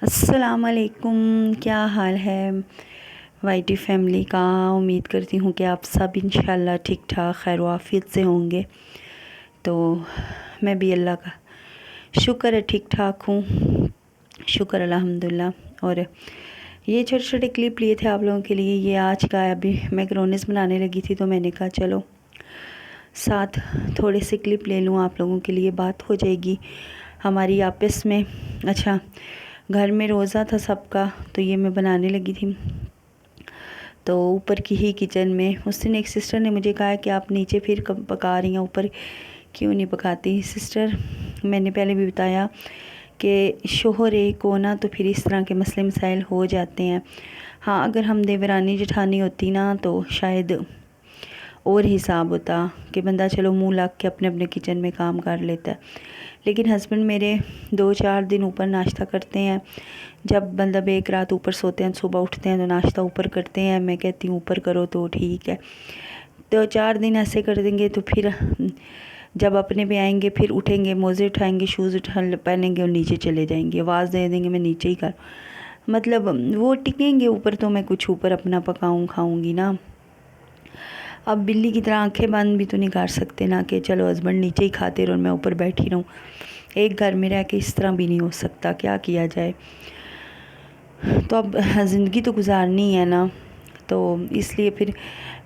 अस्सलामुअलैकुम, क्या हाल है वाईटी फैमिली का। उम्मीद करती हूँ कि आप सब इंशाल्लाह ठीक ठाक खैर आफियत से होंगे। तो मैं भी अल्लाह का शुक्र है ठीक ठाक हूँ, शुक्र अल्हम्दुलिल्लाह। और ये छोटे छोटे क्लिप लिए थे आप लोगों के लिए। ये आज का है, अभी मैक्रोनीस बनाने लगी थी तो मैंने कहा चलो साथ थोड़े से क्लिप ले लूँ आप लोगों के लिए, बात हो जाएगी हमारी आपस में। अच्छा, घर में रोज़ा था सबका तो ये मैं बनाने लगी थी। तो ऊपर की ही किचन में उस दिन एक सिस्टर ने मुझे कहा कि आप नीचे फिर कब पका रही हैं, ऊपर क्यों नहीं पकाती सिस्टर। मैंने पहले भी बताया कि शोहर एक हो ना तो फिर इस तरह के मसले मसाइल हो जाते हैं। हाँ, अगर हम देवरानी जेठानी होती ना तो शायद और हिसाब होता कि बंदा चलो मुंह लग के अपने अपने किचन में काम कर लेता है। लेकिन हस्बैंड मेरे 2-4 दिन ऊपर नाश्ता करते हैं। जब मतलब एक रात ऊपर सोते हैं, सुबह उठते हैं तो नाश्ता ऊपर करते हैं। मैं कहती हूँ ऊपर करो तो ठीक है, तो 4 दिन ऐसे कर देंगे तो फिर जब अपने पे आएंगे फिर उठेंगे, मोज़े उठाएंगे, शूज़ उठा पहनेंगे और नीचे चले जाएंगे, आवाज़ दे देंगे मैं नीचे ही कर, मतलब वो टिकेंगे ऊपर तो मैं कुछ ऊपर अपना पकाऊँ खाऊँगी ना। अब बिल्ली की तरह आंखें बंद भी तो नहीं कर सकते ना कि चलो हस्बैंड नीचे ही खाते रहो और मैं ऊपर बैठी रहूँ। एक घर में रह के इस तरह भी नहीं हो सकता, क्या किया जाए। तो अब ज़िंदगी तो गुजारनी है ना, तो इसलिए फिर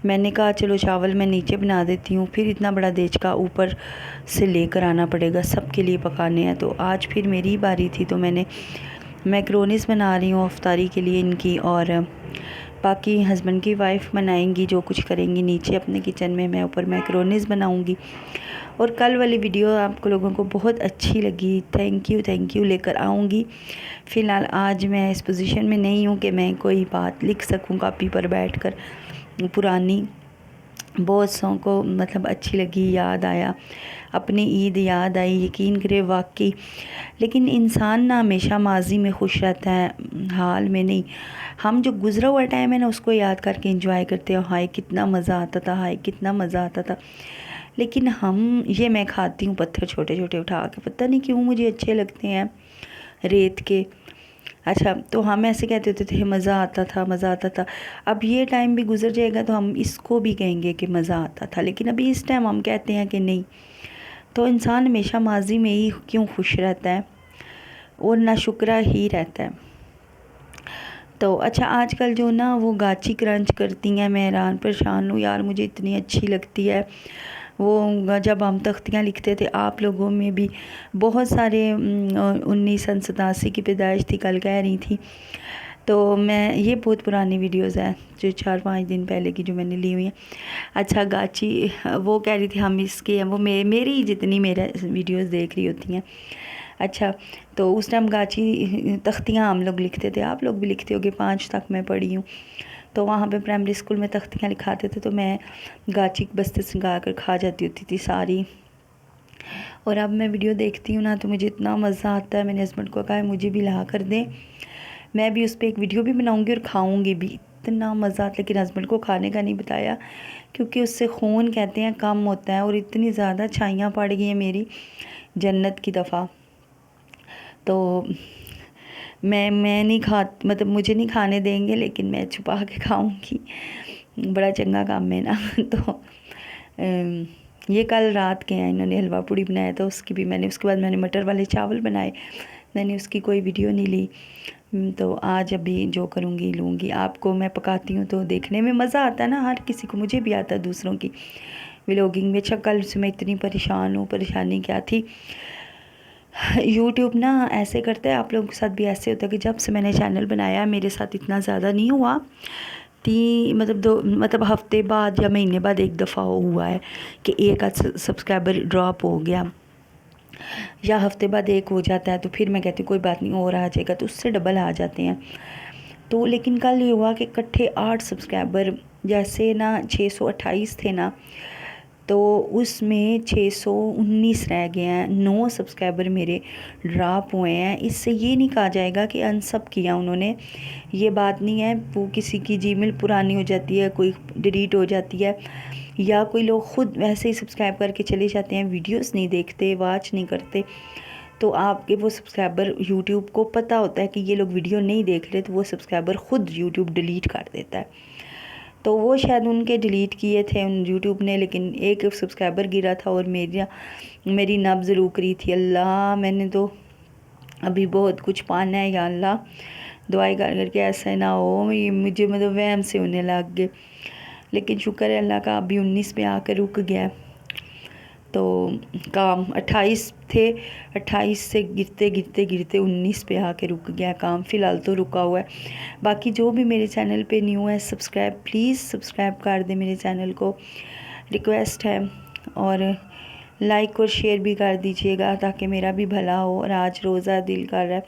मैंने कहा चलो चावल मैं नीचे बना देती हूँ, फिर इतना बड़ा देचका ऊपर से लेकर आना पड़ेगा, सबके लिए पकाने हैं। तो आज फिर मेरी बारी थी तो मैंने मैक्रोनीस बना रही हूँ अफ्तारी के लिए इनकी, और बाकी हस्बैंड की वाइफ बनाएंगी जो कुछ करेंगी नीचे अपने किचन में, मैं ऊपर मैक्रोनीस बनाऊंगी। और कल वाली वीडियो आपको लोगों को बहुत अच्छी लगी, थैंक यू लेकर आऊँगी। फ़िलहाल आज मैं इस पोजीशन में नहीं हूँ कि मैं कोई बात लिख सकूँ कॉपी पर बैठकर। पुरानी बहुत सौ को मतलब अच्छी लगी, याद आया, अपनी ईद याद आई, यकीन करे वाकई। लेकिन इंसान ना हमेशा माजी में खुश रहता है, हाल में नहीं। हम जो गुज़रा हुआ टाइम है ना उसको याद करके एंजॉय करते हैं, हाय कितना मज़ा आता था, हाय कितना मज़ा आता था। लेकिन हम ये मैं खाती हूँ पत्थर छोटे छोटे उठा के, पता नहीं क्यों मुझे अच्छे लगते हैं रेत के। अच्छा, तो हम ऐसे कहते होते थे मज़ा आता था, मज़ा आता था। अब ये टाइम भी गुजर जाएगा तो हम इसको भी कहेंगे कि मज़ा आता था, लेकिन अभी इस टाइम हम कहते हैं कि नहीं। तो इंसान हमेशा माजी में ही क्यों खुश रहता है और नाशुक्रा ही रहता है। तो अच्छा, आजकल जो ना वो गाची क्रंच करती हैं, मैं हैरान परेशान हूँ यार, मुझे इतनी अच्छी लगती है वो। जब हम तख्तियाँ लिखते थे आप लोगों में भी बहुत सारे 1987 की पैदाइश थी, कल कह रही थी। तो मैं ये बहुत पुरानी वीडियोस है जो 4-5 दिन पहले की जो मैंने ली हुई हैं। अच्छा, गाची वो कह रही थी हम इसके हैं, वो मेरी जितनी मेरे वीडियोस देख रही होती हैं। अच्छा, तो उस टाइम गाची तख्तियाँ हम लोग लिखते थे, आप लोग भी लिखते होगे, 5 तक मैं पढ़ी हूँ। तो वहाँ पे प्राइमरी स्कूल में तख्तियाँ लिखाते थे तो मैं गाची बस्ते सिंगा कर खा जाती होती थी सारी। और अब मैं वीडियो देखती हूँ ना तो मुझे इतना मज़ा आता है। मैंने हस्बैंड को कहा है मुझे भी ला कर दें, मैं भी उस पर एक वीडियो भी बनाऊँगी और खाऊँगी भी, इतना मज़ा आता। लेकिन हस्बैंड को खाने का नहीं बताया क्योंकि उससे खून कहते हैं कम होता है, और इतनी ज़्यादा छाइयाँ पड़ गई हैं मेरी जन्नत की दफ़ा। तो मैं नहीं खा, मतलब मुझे नहीं खाने देंगे लेकिन मैं छुपा के खाऊंगी, बड़ा चंगा काम है ना। तो ये कल रात के हैं, इन्होंने हलवा पूड़ी बनाया था, उसकी भी मैंने, उसके बाद मैंने मटर वाले चावल बनाए, मैंने उसकी कोई वीडियो नहीं ली। तो आज अभी जो करूँगी लूँगी। आपको मैं पकाती हूँ तो देखने में मज़ा आता है ना, हर किसी को, मुझे भी आता है दूसरों की व्लॉगिंग में। अच्छा, कल से मैं इतनी परेशान हूँ, परेशानी क्या थी, यूट्यूब ना ऐसे करता है, आप लोगों के साथ भी ऐसे होता है कि जब से मैंने चैनल बनाया, मेरे साथ इतना ज़्यादा नहीं हुआ, मतलब हफ्ते बाद या महीने बाद एक दफ़ा हुआ है कि एक आध सब्सक्राइबर ड्रॉप हो गया, या हफ्ते बाद एक हो जाता है। तो फिर मैं कहती हूँ कोई बात नहीं, और आ जाएगा, तो उससे डबल आ जाते हैं। तो लेकिन कल ये हुआ कि इकट्ठे 8 सब्सक्राइबर, जैसे ना 628 थे ना, तो उसमें 619 रह गए हैं, 9 सब्सक्राइबर मेरे ड्रॉप हुए हैं। इससे ये नहीं कहा जाएगा कि अनसब किया उन्होंने, ये बात नहीं है। वो किसी की जीमेल पुरानी हो जाती है, कोई डिलीट हो जाती है, या कोई लोग ख़ुद वैसे ही सब्सक्राइब करके चले जाते हैं, वीडियोस नहीं देखते, वॉच नहीं करते। तो आपके वो सब्सक्राइबर यूट्यूब को पता होता है कि ये लोग वीडियो नहीं देख रहे, तो वो सब्सक्राइबर ख़ुद यूट्यूब डिलीट कर देता है। तो वो शायद उनके डिलीट किए थे उन यूट्यूब ने, लेकिन एक सब्सक्राइबर गिरा था और मेरी नब्ज़ रुक रही थी। अल्लाह, मैंने तो अभी बहुत कुछ पाना है या अल्लाह, दुआई कर करके ऐसा ना हो मुझे मतलब वहम से होने लग गए। लेकिन शुक्र है अल्लाह का, अभी 19 पे आकर रुक गया। तो काम 28 थे, 28 से गिरते गिरते गिरते 19 पे आके रुक गया काम। फ़िलहाल तो रुका हुआ है। बाकी जो भी मेरे चैनल पे न्यू है, प्लीज़ सब्सक्राइब कर दे मेरे चैनल को, रिक्वेस्ट है। और लाइक और शेयर भी कर दीजिएगा ताकि मेरा भी भला हो। और आज रोज़ा दिल कर रहा है,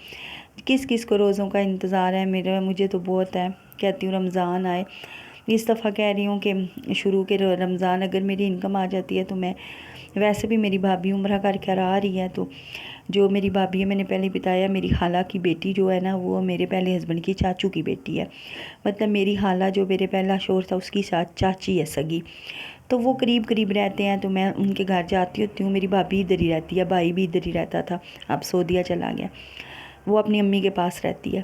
किस किस को रोज़ों का इंतज़ार है, मुझे तो बहुत है। कहती हूँ रमज़ान आए। इस दफ़ा कह रही हूँ कि शुरू के रमज़ान अगर मेरी इनकम आ जाती है तो मैं, वैसे भी मेरी भाभी उम्रा करके आ रही है, तो जो मेरी भाभी है, मैंने पहले बताया, मेरी खाला की बेटी जो है ना, वो मेरे पहले हस्बैंड की चाचू की बेटी है। मतलब मेरी खाला जो मेरे पहला शोहर था उसकी चाची है सगी। तो वो करीब करीब रहते हैं, तो मैं उनके घर जाती होती हूँ। मेरी भाभी इधर ही रहती है, भाई भी इधर ही रहता था, अब सऊदीया चला गया। वो अपनी अम्मी के पास रहती है,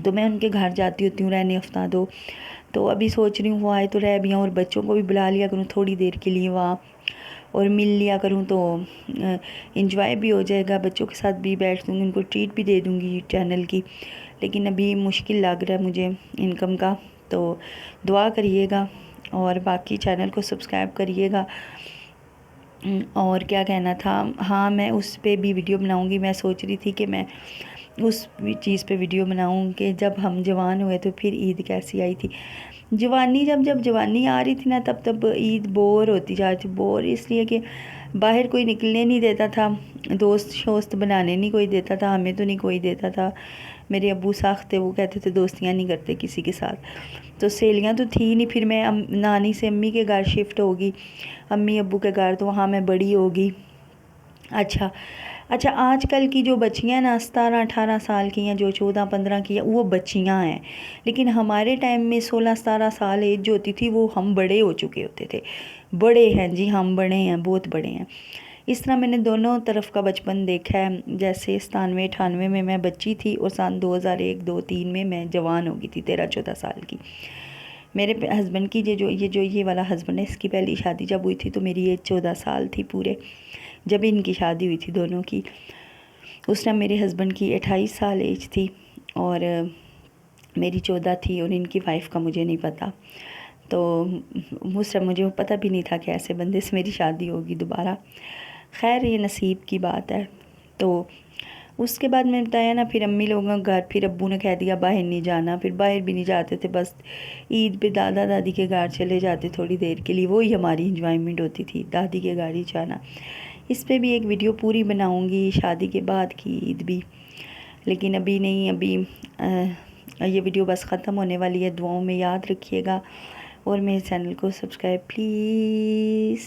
तो मैं उनके घर जाती होती हूँ रहने हफ्ता दो। तो अभी सोच रही हूँ वो आए तो रह भी आऊँ, और बच्चों को भी बुला लिया करूँ थोड़ी देर के लिए वहाँ, और मिल लिया करूँ, तो इंजॉय भी हो जाएगा। बच्चों के साथ भी बैठ दूँगी, उनको ट्रीट भी दे दूँगी चैनल की। लेकिन अभी मुश्किल लग रहा है मुझे इनकम का, तो दुआ करिएगा और बाकी चैनल को सब्सक्राइब करिएगा। और क्या कहना था, हाँ, मैं उस पे भी वीडियो बनाऊँगी। मैं सोच रही थी कि मैं उस चीज़ पे वीडियो बनाऊँ कि जब हम जवान हुए तो फिर ईद कैसी आई थी। जवानी जब जवानी आ रही थी ना, तब ईद बोर होती जा रही थी। बोर इसलिए कि बाहर कोई निकलने नहीं देता था, दोस्त शोस्त बनाने नहीं कोई देता था, हमें तो नहीं कोई देता था। मेरे अब्बू सख्त थे, वो कहते थे दोस्तियाँ नहीं करते किसी के साथ। तो सहेलियाँ तो थी नहीं। फिर मैं नानी से अम्मी के घर शिफ्ट होगी, अम्मी अब्बू के घर, तो वहाँ मैं बड़ी होगी। अच्छा, आजकल की जो बच्चियाँ ना 17-18 साल की हैं, जो 14-15 की हैं, वो बच्चियाँ हैं। लेकिन हमारे टाइम में 16-17 साल एज जो होती थी, वो हम बड़े हो चुके होते थे। बड़े हैं जी, हम बड़े हैं, बहुत बड़े हैं। इस तरह मैंने दोनों तरफ का बचपन देखा है। जैसे 97-98 में मैं बच्ची थी, और सन 2001-2-3 में मैं जवान हो गई थी, 13-14 साल की। मेरे हस्बैंड की ये वाला हस्बैंड है, इसकी पहली शादी जब हुई थी तो मेरी एज 14 साल थी पूरे, जब इनकी शादी हुई थी दोनों की। उस टाइम मेरे हस्बैंड की 28 साल एज थी और मेरी 14 थी, और इनकी वाइफ का मुझे नहीं पता। तो उस टाइम मुझे पता भी नहीं था कि ऐसे बंदे से मेरी शादी होगी दोबारा। खैर, ये नसीब की बात है। तो उसके बाद मैंने बताया ना, फिर अम्मी लोगों का घर, फिर अब्बू ने कह दिया बाहर नहीं जाना। फिर बाहर भी नहीं जाते थे, बस ईद पे दादा दादी के घर चले जाते थोड़ी देर के लिए, वही हमारी इंजॉयमेंट होती थी, दादी के घर ही जाना। इस पे भी एक वीडियो पूरी बनाऊंगी, शादी के बाद की ईद भी, लेकिन अभी नहीं। अभी ये वीडियो बस ख़त्म होने वाली है। दुआओं में याद रखिएगा और मेरे चैनल को सब्सक्राइब प्लीज़।